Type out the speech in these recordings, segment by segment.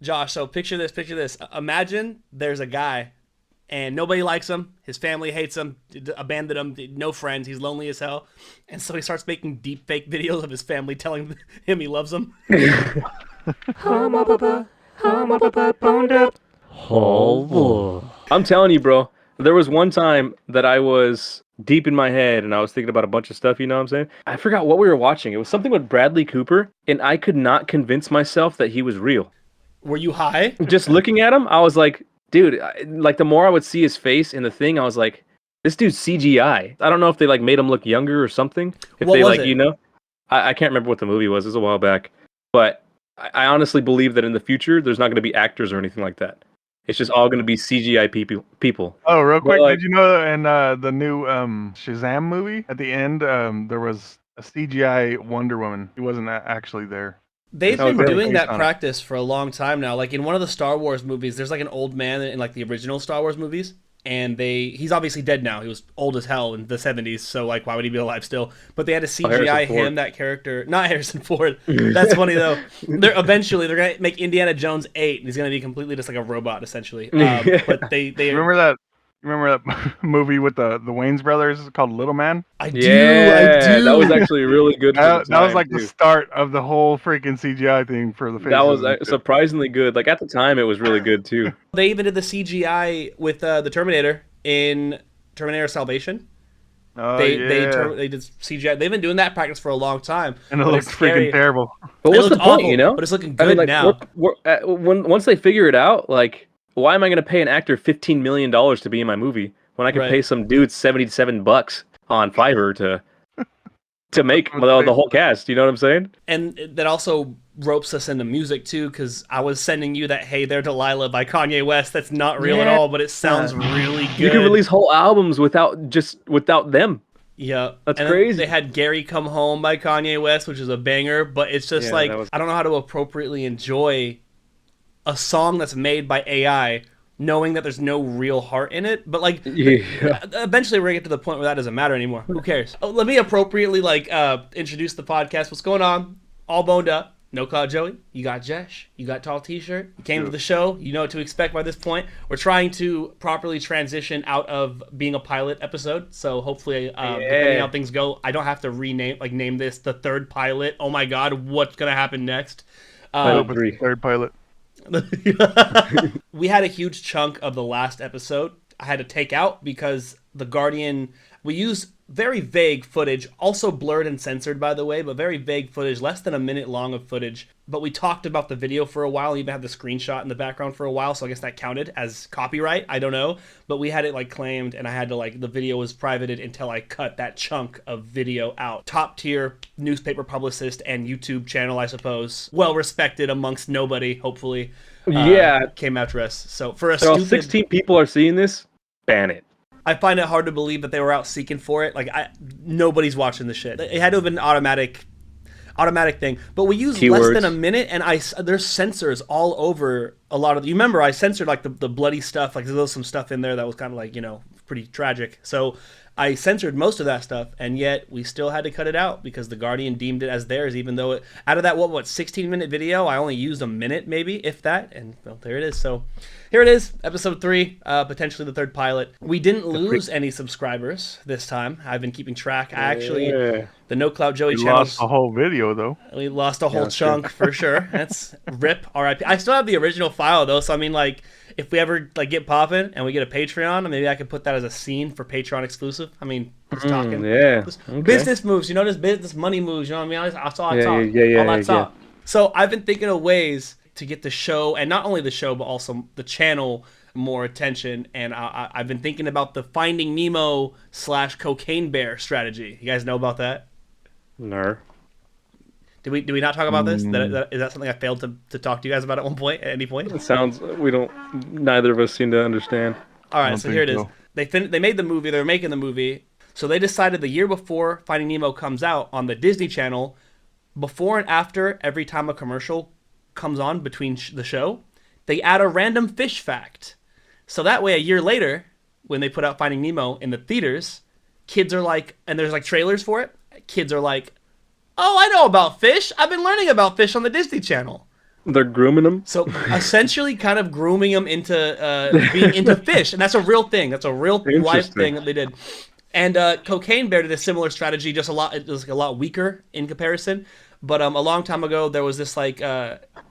Josh, so picture this, Imagine there's a guy and nobody likes him. His family hates him, abandoned him, no friends. He's lonely as hell. And so he starts making deep fake videos of his family telling him he loves them. I'm telling you, bro. There was one time that I was deep in my head and I was thinking about a bunch of stuff, you know what I'm saying? I forgot what we were watching. It was something with Bradley Cooper, and I could not convince myself that he was real. Were you high? Just looking at him, I was like, dude, like the more I would see his face in the thing, I was like, this dude's CGI. I don't know if they like made him look younger or something. If What they was like, it? you know, I can't remember what the movie was. It was a while back. But I honestly believe that in the future, there's not going to be actors or anything like that. It's just all going to be CGI people. Oh, real But, quick, like- did you know in the new Shazam movie at the end there was a CGI Wonder Woman? He wasn't actually there. They've Oh, been really? doing that Based on it. practice for a long time now. Like in one of the Star Wars movies, there's like an old man in like the original Star Wars movies, and he's obviously dead now. He was old as hell in the 70s, so like why would he be alive still? But they had to CGI Harrison Ford. him, that character. Not Harrison Ford. That's funny though. Eventually they're gonna make Indiana Jones 8, and he's gonna be completely just like a robot essentially. But they Remember that movie with the Wayans brothers called Little Man? I do. That was actually really good. That was time, like too. the start of the whole freaking CGI thing for the faces. That was and shit. surprisingly good. Like at the time, it was really good too. They even did the CGI with the Terminator in Terminator Salvation. Oh, They yeah. they did CGI. They've been doing that practice for a long time. And it but looks it's scary. freaking terrible. But It what's the looked point, awful, you know? but it's looking I mean, good like, now. once they figure it out, like, why am I going to pay an actor $15 million to be in my movie when I could Right. pay some dude $77 on Fiverr to make the whole cast? You know what I'm saying? And that also ropes us into music too, because I was sending you that "Hey There Delilah" by Kanye West. That's not real at Yeah. all, but it sounds really good. You can release whole albums without them. Yeah, That's and then crazy. They had "Gary Come Home" by Kanye West, which is a banger, but it's just Yeah, like that was- I don't know how to appropriately enjoy a song that's made by AI, knowing that there's no real heart in it. But like, Yeah. eventually we're gonna get to the point where that doesn't matter anymore. Who cares? Oh, let me appropriately introduce the podcast. What's going on? All boned up. No Cloud Joey. You got Jesh. You got Tall T-shirt. You came to the show. You know what to expect by this point. We're trying to properly transition out of being a pilot episode. So hopefully, depending on how things go, I don't have to name this the third pilot. Oh my God, what's gonna happen next? I hope it's the third pilot. We had a huge chunk of the last episode I had to take out because The Guardian, we used very vague footage, also blurred and censored by the way, but very vague footage, less than a minute long of footage. But we talked about the video for a while, even had the screenshot in the background for a while, so I guess that counted as copyright, I don't know. But we had it claimed, and I had to the video was privated until I cut that chunk of video out. Top tier newspaper publicist and YouTube channel, I suppose. Well respected amongst nobody, hopefully. Came after us. So for a So stupid 16 people are seeing this, ban it. I find it hard to believe that they were out seeking for it. Nobody's watching the shit. It had to have been an automatic thing. But we used less Keywords. than a minute, and there's sensors all over a lot of. You remember I censored the bloody stuff. There was some stuff in there that was kind of pretty tragic. So I censored most of that stuff, and yet we still had to cut it out because the Guardian deemed it as theirs. Even though out of that 16-minute video, I only used a minute, maybe if that. And well, there it is. So. Here it is, episode 3, potentially the third pilot. We didn't lose any subscribers this time. I've been keeping track. The No Cloud Joey We channel. lost the whole video though. We lost a whole chunk for sure. That's rip, RIP. I still have the original file though, so I mean if we ever get popping and we get a Patreon, maybe I could put that as a scene for Patreon exclusive. I mean, just talking. Okay. Business moves, just business money moves, you know what I mean? That's all I talk. Yeah, All I talk. So I've been thinking of ways to get the show, and not only the show, but also the channel, more attention. And I've been thinking about the Finding Nemo / Cocaine Bear strategy. You guys know about that? No. Did we not talk about this? Is that something I failed to talk to you guys about at any point? It sounds neither of us seem to understand. All right, so here it is. They made the movie. They were making the movie. So they decided the year before Finding Nemo comes out on the Disney Channel, before and after every time a commercial comes on between the show, they add a random fish fact. So that way, a year later, when they put out Finding Nemo in the theaters, kids are and there's trailers for it. Kids are like, "Oh, I know about fish. I've been learning about fish on the Disney Channel." They're grooming them. So essentially, kind of grooming them into being into fish, and that's a real thing. That's a real life thing that they did. And Cocaine Bear did a similar strategy, just it was like a lot weaker in comparison. But a long time ago, there was this like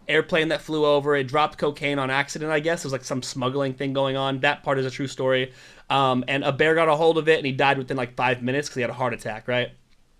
airplane that flew over. It dropped cocaine on accident, I guess. It was like some smuggling thing going on. That part is a true story. And a bear got a hold of it, and he died within like 5 minutes because he had a heart attack, right?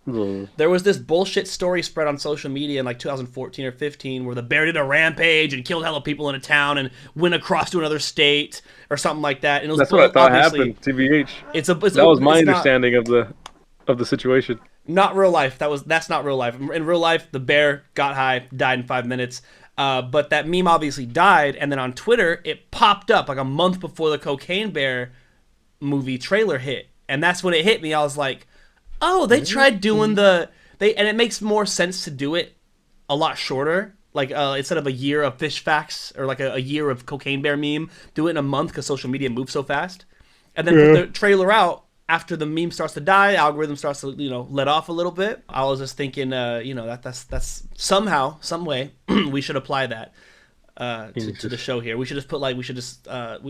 There was this bullshit story spread on social media in like 2014 or 15 where the bear did a rampage and killed hella people in a town and went across to another state or something like that. And it was That's what I thought happened. TBH. That was my understanding of the situation. Not real life. That's not real life. In real life, the bear got high, died in 5 minutes. But that meme obviously died, and then on Twitter it popped up like a month before the Cocaine Bear movie trailer hit, and that's when it hit me. I was like, oh, they tried doing and it makes more sense to do it a lot shorter. Like instead of a year of fish facts or like a year of Cocaine Bear meme, do it in a month because social media moves so fast. And then put the trailer out after the meme starts to die, algorithm starts to let off a little bit. I was just thinking, that's somehow, some way we should apply that to the show here. We should just put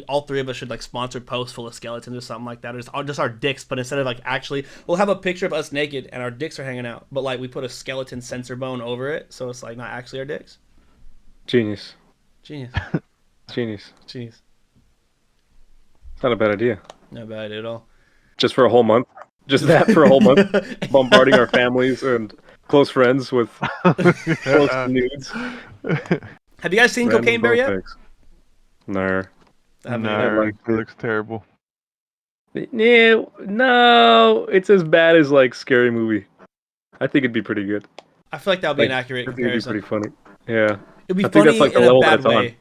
all three of us should like sponsor posts full of skeletons or something like that, or just our dicks, but instead of like actually we'll have a picture of us naked and our dicks are hanging out, but like we put a skeleton sensor bone over it so it's like not actually our dicks. Genius. Genius. It's not a bad idea. Not bad idea at all. Just for a whole month. Just that for a whole month. Bombarding our families and close friends with close nudes. Have you guys seen Cocaine Bear yet? No. No, it looks terrible. Yeah, no, it's as bad as like Scary Movie. I think it'd be pretty good. I feel like that would be an accurate comparison. It'd be pretty funny. Yeah. It'd be funny in a bad way.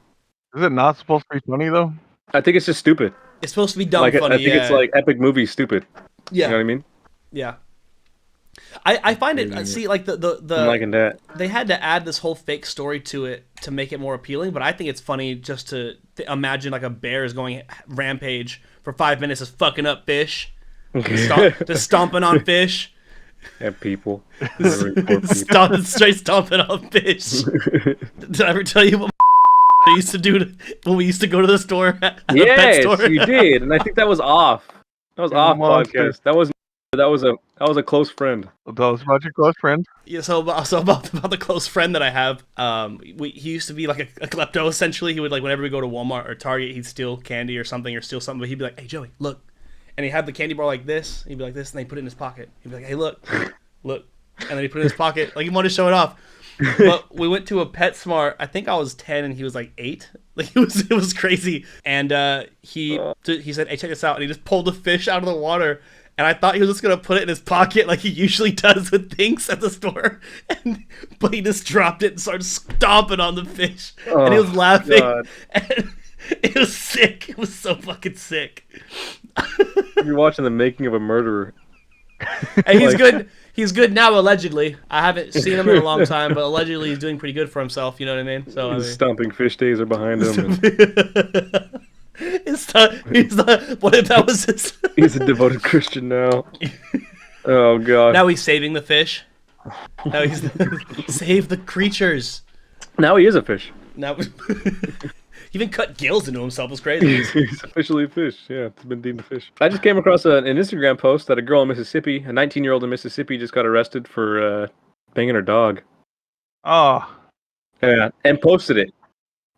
Is it not supposed to be funny though? I think it's just stupid. It's supposed to be dumb funny. I think it's like epic movie stupid. Yeah. You know what I mean? Yeah. I find it. See, like the I'm liking that. They had to add this whole fake story to it to make it more appealing. But I think it's funny just to imagine like a bear is going rampage for 5 minutes, just fucking up fish, just stomping on fish. Yeah, people. Straight stomping on fish. Did I ever tell you what I used to do when we used to go to the store? Yes, you did, and I think that was off. That was off podcast. That was a close friend. Tell us about your close friend. Yeah, so about the close friend that I have. He used to be like a klepto essentially. He would like whenever we go to Walmart or Target, he'd steal candy or something or steal something. But he'd be like, "Hey Joey, look," and he'd have the candy bar like this. He'd be like this, and then he'd put it in his pocket. He'd be like, "Hey, look," and then he put it in his pocket like he wanted to show it off. But we went to a PetSmart. I think I was 10 and he was like 8. Like it was crazy. And he said, "Hey, check this out," and he just pulled the fish out of the water. And I thought he was just going to put it in his pocket like he usually does with things at the store. But he just dropped it and started stomping on the fish. And he was laughing. God. And it was sick. It was so fucking sick. You're watching The Making of a Murderer. And he's good. He's good now, allegedly. I haven't seen him in a long time, but allegedly he's doing pretty good for himself. You know what I mean? So his stomping fish days are behind him. What if that was his? He's a devoted Christian now. Oh god. Now he's saving the fish. Now he's save the creatures. Now he is a fish. Now he even cut gills into himself. It was crazy. He's officially a fish. Yeah, it's been deemed a fish. I just came across an Instagram post that a girl in Mississippi, a 19-year-old in Mississippi, just got arrested for banging her dog. Oh. Yeah, and posted it.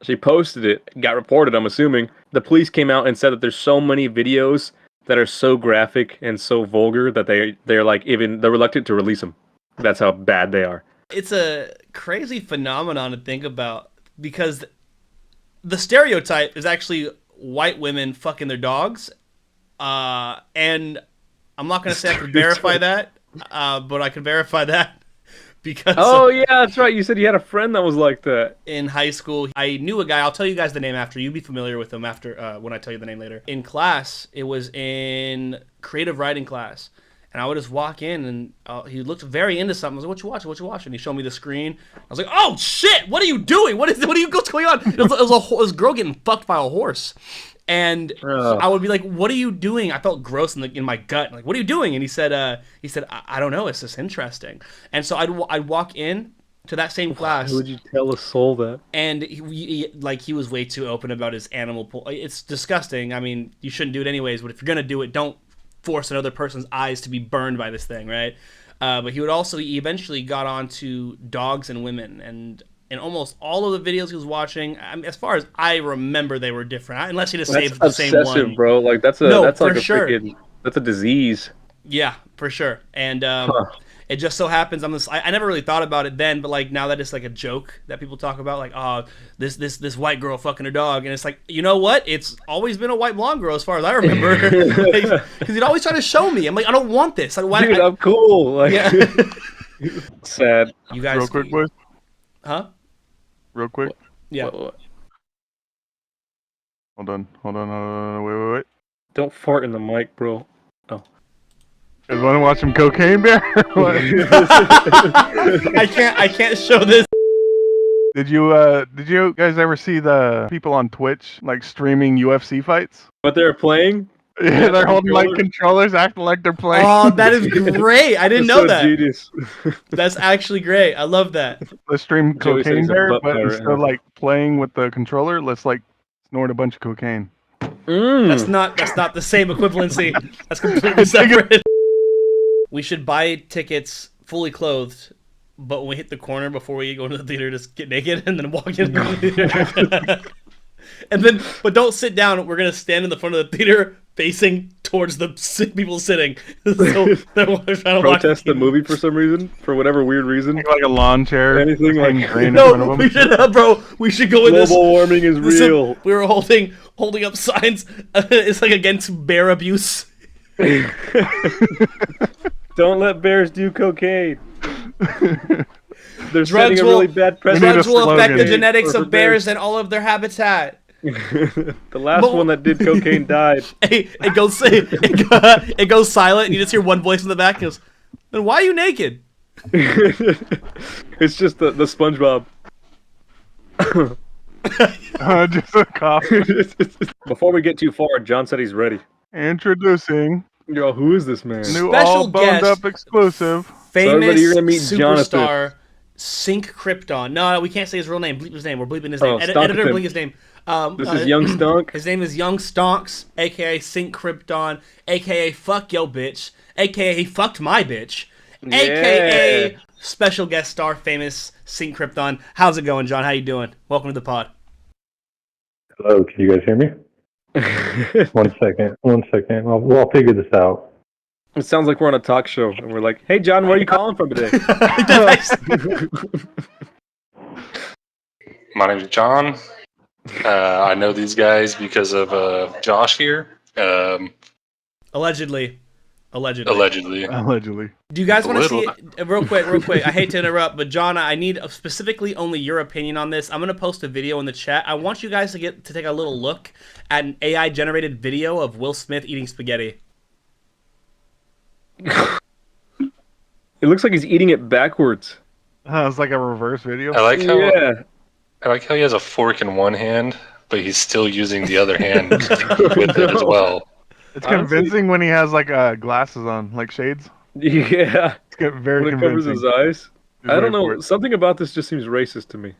She posted it, got reported, I'm assuming. The police came out and said that there's so many videos that are so graphic and so vulgar that they're reluctant to release them. That's how bad they are. It's a crazy phenomenon to think about because the stereotype is actually white women fucking their dogs. And I'm not going to say I can verify that, but I can verify that. Because yeah, that's right. You said you had a friend that was like that. In high school, I knew a guy. I'll tell you guys the name after. You'll be familiar with him after when I tell you the name later. In class, it was in creative writing class. And I would just walk in, and he looked very into something. I was like, "What you watching?" And he showed me the screen. I was like, "Oh shit! What are you doing? What's going on?" It was a girl getting fucked by a horse. And I would be like, "What are you doing?" I felt gross in my gut. Like, "What are you doing?" And he said, "I don't know. It's just interesting." And so I'd walk in, to that same Why class. would you tell a soul that? And he was way too open about his animal. It's disgusting. I mean, you shouldn't do it anyways. But if you're gonna do it, don't force another person's eyes to be burned by this thing, right? But he eventually got on to dogs and women, and in almost all of the videos he was watching, I mean, as far as I remember, they were different. Unless he just saved the same one. Bro. Like that's like a freaking that's a disease. Yeah, for sure. And Huh. it just so happens I never really thought about it then, but like now that it's like a joke that people talk about, like, oh, this white girl fucking a dog, and it's like, you know what? It's always been a white blonde girl as far as I remember, because he'd always try to show me. I'm like, I don't want this. Like, why? Dude, I'm cool. Like, Yeah. sad. You guys, Real quick, boys. huh? Real quick. Yeah. What? Hold on. Wait. Don't fart in the mic, bro. Oh. You guys want to watch some Cocaine Bear? I can't show this. Did you guys ever see the people on Twitch like streaming UFC fights? What they're playing? Yeah, they're holding like controllers, acting like they're playing. Oh, that is great. I didn't That's know so that. Genius. That's actually great. I love that. Let's stream Joey said Cocaine he's a Bear, butt but pirate. instead of like playing with the controller, let's like snort a bunch of cocaine. That's not the same equivalency. That's completely separate. We should buy tickets fully clothed, but when we hit the corner before we go into the theater, just get naked and then walk into the theater. And then, but don't sit down. We're gonna stand in the front of the theater, facing towards the people sitting. So they're trying to Protest the movie for some reason, for whatever weird reason. Like a lawn chair. Anything like No, we should go in this. Global warming is real. We were holding up signs. It's like against bear abuse. Don't let bears do cocaine. They're Drugs setting a really bad precedent. Drugs will affect the slogan. genetics For of bears and all of their habitat. The last one that did cocaine died. It goes silent, and you just hear one voice in the back. Goes, then why are you naked? It's just the SpongeBob. Just a cough. Before we get too far, John said he's ready. Introducing Yo, who is this man? new Special all boned guest. up exclusive. Famous everybody, you're gonna meet superstar Sync Krypton. No, we can't say his real name. Bleep his name. We're bleeping his name. Editor, bleep his name. This is Young Stunk. His name is Young Stonks, aka Sync Krypton, aka Fuck Yo Bitch, aka He Fucked My Bitch, aka special guest star famous Sync Krypton. How's it going, John? How you doing? Welcome to the pod. Hello, can you guys hear me? One second. I'll figure this out. It sounds like we're on a talk show, and we're like, "Hey, John, where are you calling from today?" My name's John. I know these guys because of Josh here. Allegedly. Allegedly. Do you guys want to see it? Real quick. I hate to interrupt, but John, I need specifically only your opinion on this. I'm going to post a video in the chat. I want you guys to take a little look at an AI-generated video of Will Smith eating spaghetti. It looks like he's eating it backwards. It's like a reverse video. I like how he has a fork in one hand, but he's still using the other hand with it as well. It's convincing when he has like glasses on, like shades. Yeah. It's very when it convincing. covers his eyes. Just I wait don't know. for it. Something about this just seems racist to me.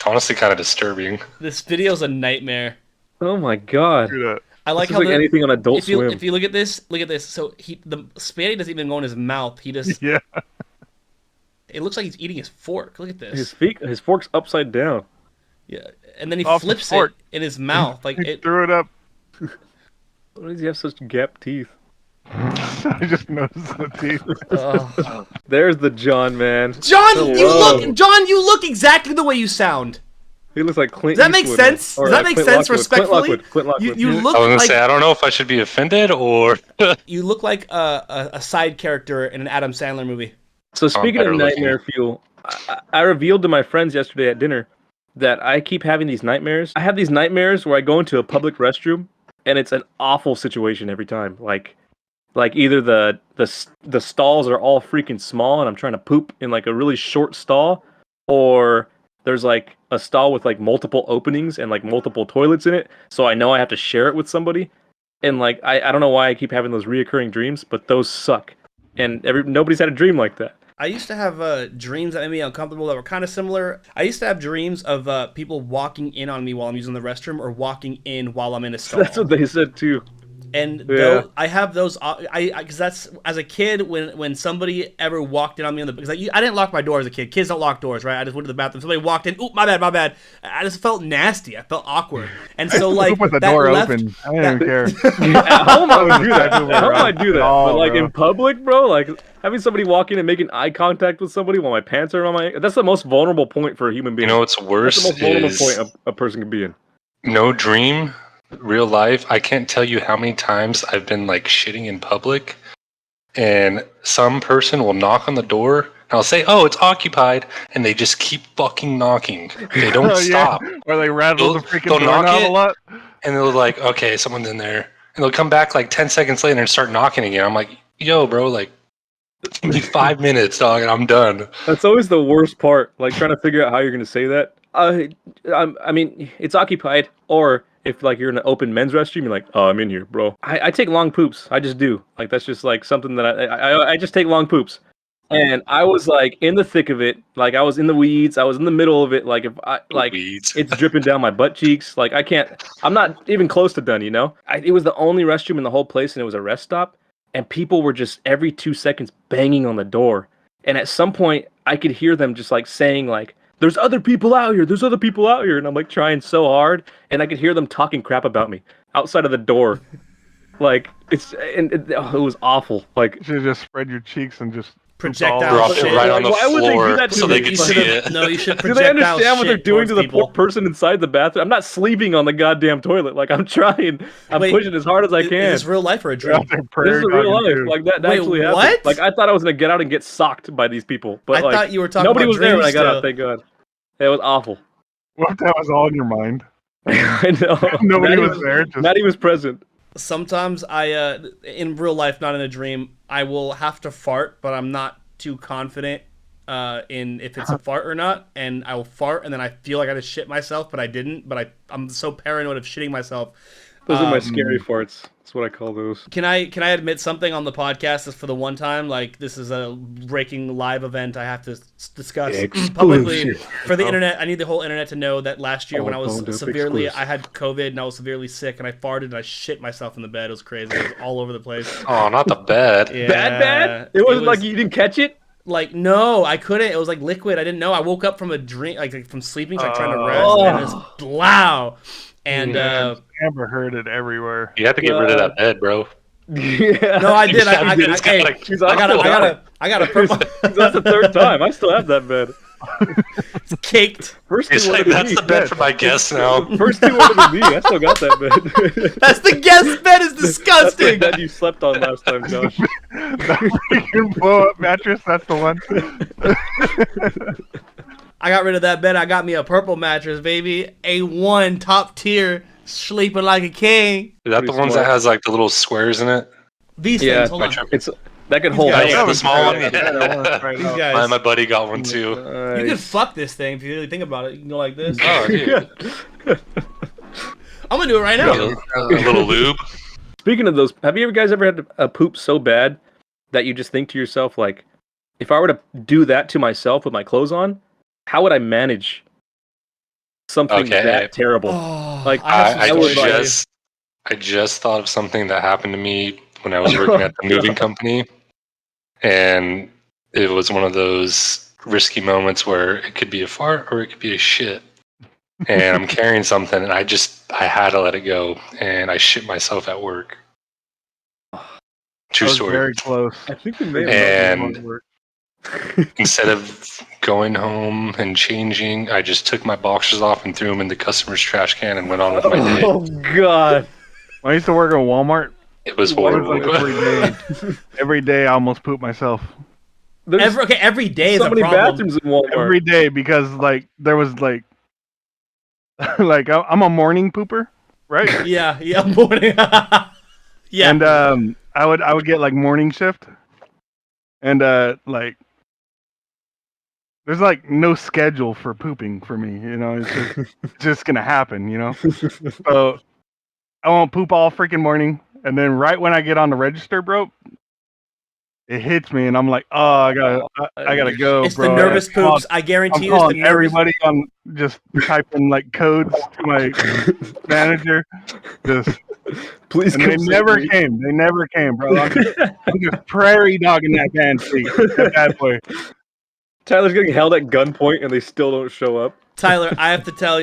Honestly, kind of disturbing. This video's a nightmare. Oh my god. Dude, I like This how is like anything on Adult Swim. if you look at this. So the spaghetti doesn't even go in his mouth. He just yeah. it looks like he's eating his fork. Look at this. His fork's upside down. Yeah, and then he Off the flips it fork. in his mouth like He it. threw it up. Why does he have such gapped teeth? I just noticed the teeth. Ugh. There's the John, man. John, Hello. you look exactly the way you sound. He looks like Clint. Does that make Eastwood, sense? or, Does that make Clint sense? Lockwood. Respectfully, Clint Lockwood. you look I was gonna like say I don't know if I should be offended or. you look like a side character in an Adam Sandler movie. So speaking of better nightmare fuel, I revealed to my friends yesterday at dinner that I keep having these nightmares. I have these nightmares where I go into a public restroom and it's an awful situation every time. Like either the stalls are all freaking small and I'm trying to poop in like a really short stall, or there's like a stall with like multiple openings and like multiple toilets in it, so I know I have to share it with somebody. And like I don't know why I keep having those reoccurring dreams, but those suck. And nobody's had a dream like that. I used to have dreams that made me uncomfortable that were kind of similar. I used to have dreams of people walking in on me while I'm using the restroom or walking in while I'm in a stall. That's what they said too. And Yeah. I have those. Because that's as a kid when somebody ever walked in on me because I didn't lock my door as a kid. Kids don't lock doors, right? I just went to the bathroom. Somebody walked in. Oop, my bad. I just felt nasty. I felt awkward. And so like with the that door left, open. I didn't even care. At home I would do that. At home I do that. all, But like bro. in public, bro, like having somebody walk in and making eye contact with somebody while my pants are on my—that's the most vulnerable point for a human being. You know what's That's worse the most vulnerable is point a person can be in. no dream, real life. I can't tell you how many times I've been like shitting in public, and some person will knock on the door, and I'll say, "Oh, it's occupied," and they just keep fucking knocking. They don't Oh, yeah. stop, Or they rattle the They'll- freaking they'll knock doorknob it. a lot. and they'll like, "Okay, someone's in there," and they'll come back like 10 seconds later and start knocking again. I'm like, "Yo, bro, like, give me 5 minutes, dog, and I'm done." That's always the worst part, like trying to figure out how you're going to say that. I mean, it's occupied, or if like you're in an open men's restroom, you're like, "Oh, I'm in here, bro." I take long poops. I just do. Like that's just like something that I just take long poops. And I was like in the thick of it, like I was in the weeds, I was in the middle of it. Like if I like, Weeds. it's dripping down my butt cheeks. Like I can't. I'm not even close to done. You know, it was the only restroom in the whole place, and it was a rest stop. And people were just every 2 seconds banging on the door. And at some point, I could hear them just like saying like, "There's other people out here. There's other people out here." And I'm like trying so hard, and I could hear them talking crap about me outside of the door. Like it was awful. Like You should just spread your cheeks and just projectile Drop shit. it right on the Why would they do floor that to so me? they can You see should've- it. No, you should do they projectile understand what they're shit doing to the towards people. poor person inside the bathroom? I'm not sleeping on the goddamn toilet. Like I'm trying. I'm Wait, pushing as hard as I Is can. this real life or a You're dream? out there This prairie is real dogging, life. too. Like that Wait, actually happened. what? Like I thought I was gonna get out and get socked by these people, but I like thought you were talking nobody about was there when I dreams got out. still. Thank God. It was awful. What if that was all in your mind? I know. Nobody Maddie was there. Just Maddie was present. Sometimes in real life, not in a dream, I will have to fart, but I'm not too confident in if it's a fart or not, and I will fart, and then I feel like I just shit myself, but I didn't. But I'm so paranoid of shitting myself. Those are my scary farts. That's what I call those. Can I admit something on the podcast for the one time? Like this is a breaking live event I have to discuss publicly for the internet. I need the whole internet to know that last year when I was I had COVID and I was severely sick and I farted and I shit myself in the bed. It was crazy. It was all over the place. Oh, not the bed. Yeah, Bad? It wasn't like you didn't catch it? Like no, I couldn't. It was like liquid. I didn't know. I wook up from a drink, like from sleeping, so trying to rest, and it's blow. And Amber heard it everywhere. You have to get rid of that bed, bro. Yeah. no, I did. I It's got a purple. That's the third time. I still have that bed. It's caked. First two It's were like, to that's me. the bed for my guests now. First two were to me. I still got that bed. That's the guest bed. Is That's the disgusting. bed you slept on last time, Josh. The freaking blow up mattress, that's the one. I got rid of that bed. I got me a purple mattress, baby. A1 top tier, sleeping like a king. Is that the Pretty ones smart. that has like the little squares in it? These Yeah, things. Hold on. it's that could hold guys- out. Yeah, the small one. Right These now. guys. My buddy got one too. You can fuck this thing if you really think about it. You can go like this. Oh, dude. I'm gonna do it right now. A little lube. Speaking of those, have you guys ever had a poop so bad that you just think to yourself, like, if I were to do that to myself with my clothes on, how would I manage something Okay. that terrible? Oh, Like, I have some stories. I just thought of something that happened to me when I was working at the moving company, and it was one of those risky moments where it could be a fart or it could be a shit. And I'm carrying something, and I had to let it go, and I shit myself at work. True That was story. very close. I think we may have And instead of going home and changing, I just took my boxers off and threw them in the customer's trash can and went on with my day. Oh God! When I used to work at Walmart, It was it was like horrible. every day. Every day I almost poop myself. There's Every day is so a many problem. bathrooms in Walmart. Every day because like there was like like I'm a morning pooper, right? Yeah, morning. Yeah. And I would get like morning shift. And like there's like no schedule for pooping for me, you know, it's just gonna happen, you know. So I won't poop all freaking morning, and then right when I get on the register, bro, it hits me, and I'm like, oh, I gotta go, It's bro. the nervous poops. I I'm guarantee you, it's the calling nervous. everybody. I'm just typing like codes to my manager. Just Please and come they save never me. came. They never came, bro. I'm just prairie dogging that band seat. That bad boy. Tyler's getting held at gunpoint, and they still don't show up. Tyler, I have to tell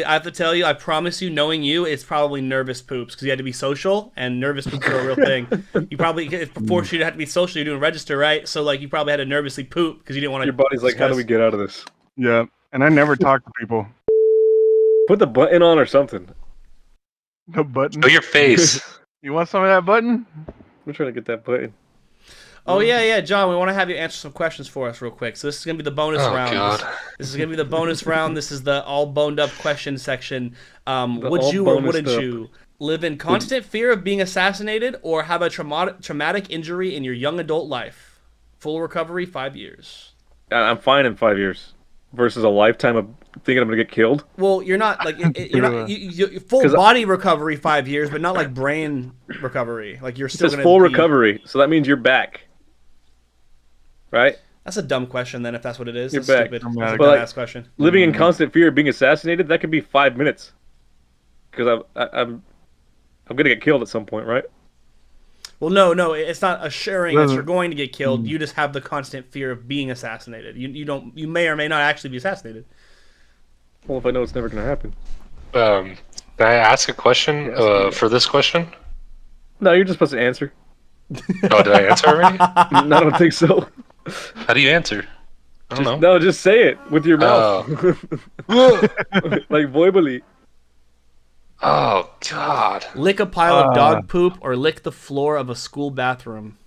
you, I promise you, knowing you, it's probably nervous poops because you had to be social, and nervous poops are a real thing. You probably, if forced you to have to be social, you're doing register, right? So, like, you probably had to nervously poop because you didn't want to. Your body's like, how do we get out of this? Yeah, and I never talk to people. Put the button on or something. The button. Show your face. You want some of that button? I'm trying to get that button. Oh, yeah, John, we want to have you answer some questions for us real quick. So this is going to be the bonus Oh, round. God. This is going to be the bonus round. This is the all boned up question section. Would all you or bonused wouldn't up. you live in constant fear of being assassinated or have a traumatic injury in your young adult life? Full recovery, 5 years. I'm fine in 5 years versus a lifetime of thinking I'm gonna get killed. Well, you're not like you're not full body recovery 5 years, but not like brain recovery. Like you're It still says gonna full be- recovery, so that means you're back, right? That's a dumb question. Then, if that's what it is, You're that's back. stupid. But, That's a like, dumbass question. Living in constant fear of being assassinated, that could be 5 minutes, because I'm gonna get killed at some point, right? Well, no, it's not assuring that Well, you're going to get killed. You just have the constant fear of being assassinated. You may or may not actually be assassinated. Well, if I know it's never gonna happen. Can I ask a question Yes, for this question? No, you're just supposed to answer. Oh, did I answer already? I don't think so. How do you answer? I don't know. No, just say it with your mouth, like voibly. Oh, God. Lick a pile of dog poop or lick the floor of a school bathroom.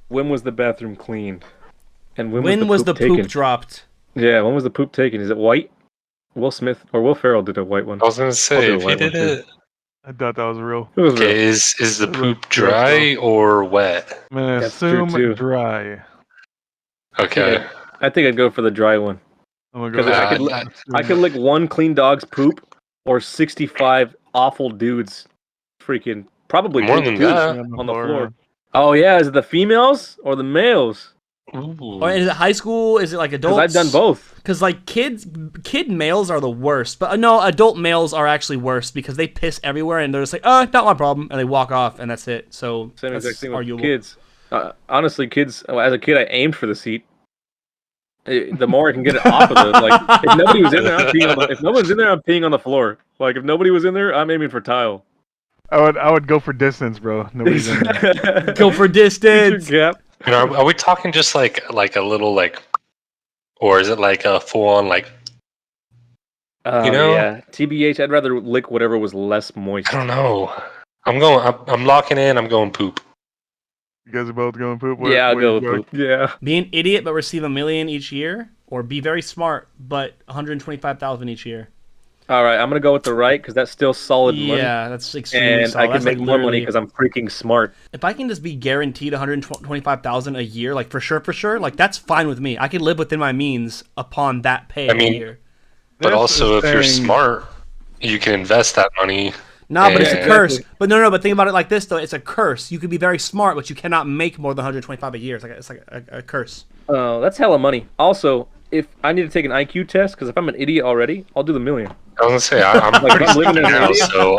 When was the bathroom cleaned? And When was the taken? poop dropped? Yeah, when was the poop taken? Is it white? Will Smith or Will Ferrell did a white one. I was going to I'll say, do a if he white one, did too. it... I thought that was real. It was Okay, real. is the poop dry or wet? I'm gonna That's true, assume too. dry. Okay. I think I'd go for the dry one. I'm gonna Because go. I could, I could lick one clean dog's poop or 65 awful dudes. Freaking probably More poop than dudes that. on the floor. Oh yeah, is it the females or the males? Ooh. Or is it high school? Is it like Because adults? I've done both. Because like kid males are the worst, but no, adult males are actually worse because they piss everywhere and they're just like, oh, not my problem, and they walk off and that's it. So Same that's exact thing with arguable. kids. Honestly, kids. As a kid, I aimed for the seat. The more I can get it off of the like, if nobody was in there, I'm peeing on the, if no one's in there, I'm peeing on the floor. Like if nobody was in there, I'm aiming for tile. I would go for distance, bro. Nobody's in there. Go for distance. Gap. You know, are we talking just like a little like, or is it like a full on like? You know? Yeah. TBH, I'd rather lick whatever was less moist. I don't know. I'm locking in. I'm going poop. You guys are both going poop. Yeah, I'll go with poop. Yeah. Be an idiot but receive $1 million each year, or be very smart but 125,000 each year. All right, I'm gonna go with the right because that's still solid money. Yeah, that's extremely And solid. I can That's make like more money literally- because I'm freaking smart. If I can just be guaranteed 125,000 a year, like for sure, like that's fine with me. I can live within my means upon that pay I mean, a year. But This also, is if you're saying- smart, you can invest that money. No, but it's a Yeah, curse. exactly. But no, but think about it like this though. It's a curse. You could be very smart, but you cannot make more than 125 a year. It's like a curse. Oh, that's hella money. Also, if I need to take an IQ test, because if I'm an idiot already, I'll do the million. I was gonna say I'm Like, pretty I'm living smart in now, India. so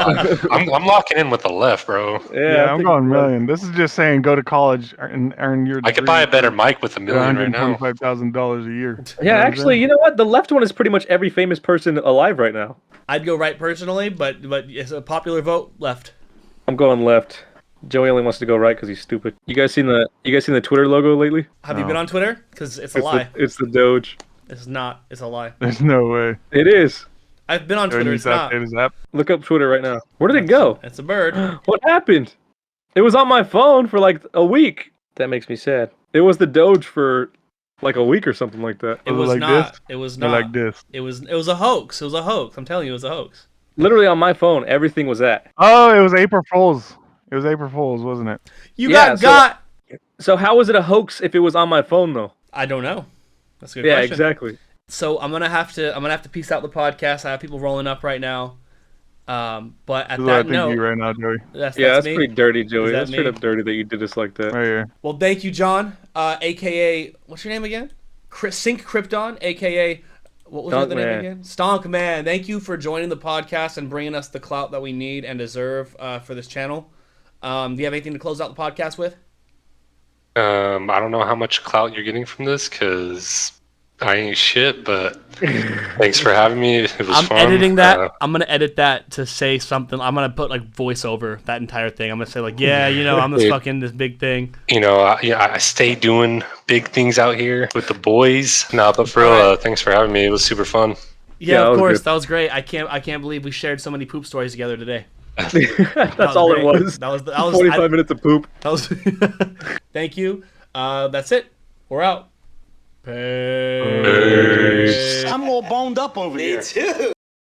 I'm locking in with the left, bro. Yeah, I'm think- going million. This is just saying go to college and earn your. I could buy a better mic with $1 million right now. $125,000 a year. Yeah, actually, you know what? The left one is pretty much every famous person alive right now. I'd go right personally, but it's a popular vote left. I'm going left. Joey only wants to go right because he's stupid. You guys seen the Twitter logo lately? Have you No. been on Twitter? Because it's a lie. It's the Doge. It's not. It's a lie. There's no way. It is. I've been on Joey Twitter. needs It's to not. update his app. Look up Twitter right now. Where did it go? It's a bird. What happened? It was on my phone for like a week. That makes me sad. It was the Doge for like a week or something like that. It Was it was like not. this? It was They're not. like this. It was a hoax. It was a hoax. I'm telling you, it was a hoax. Literally on my phone, everything was that. Oh, it was April Fool's. It was April Fool's, wasn't it? You Yeah, got. So how was it a hoax if it was on my phone though? I don't know. That's a good Yeah, question. exactly. So I'm gonna have to peace out the podcast. I have people rolling up right now. But at This is what I that think of note, you right now, Joey. that's That's me. pretty dirty, Joey. that That's straight me? up dirty that you did us like that. Right here. Well, thank you, John, aka what's your name again? Sync Krypton, aka what was your Stonk other name Man. again? Stonk Man. Thank you for joining the podcast and bringing us the clout that we need and deserve for this channel. Do you have anything to close out the podcast with? I don't know how much clout you're getting from this because I ain't shit, but thanks for having me. It was I'm fun. editing that. I'm gonna edit that to say something. I'm gonna put like voiceover that entire thing. I'm gonna say like, yeah, I'm this Dude. fucking this big thing. I stay doing big things out here with the boys. No, but for real, All right. thanks for having me. It was super fun. Yeah, that of was course, good. that was great. I can't believe we shared so many poop stories together today. That's all great. it was. That was 45 minutes of poop. That was. Thank you. That's it. We're out. Peace. I'm all boned up over here. Me too.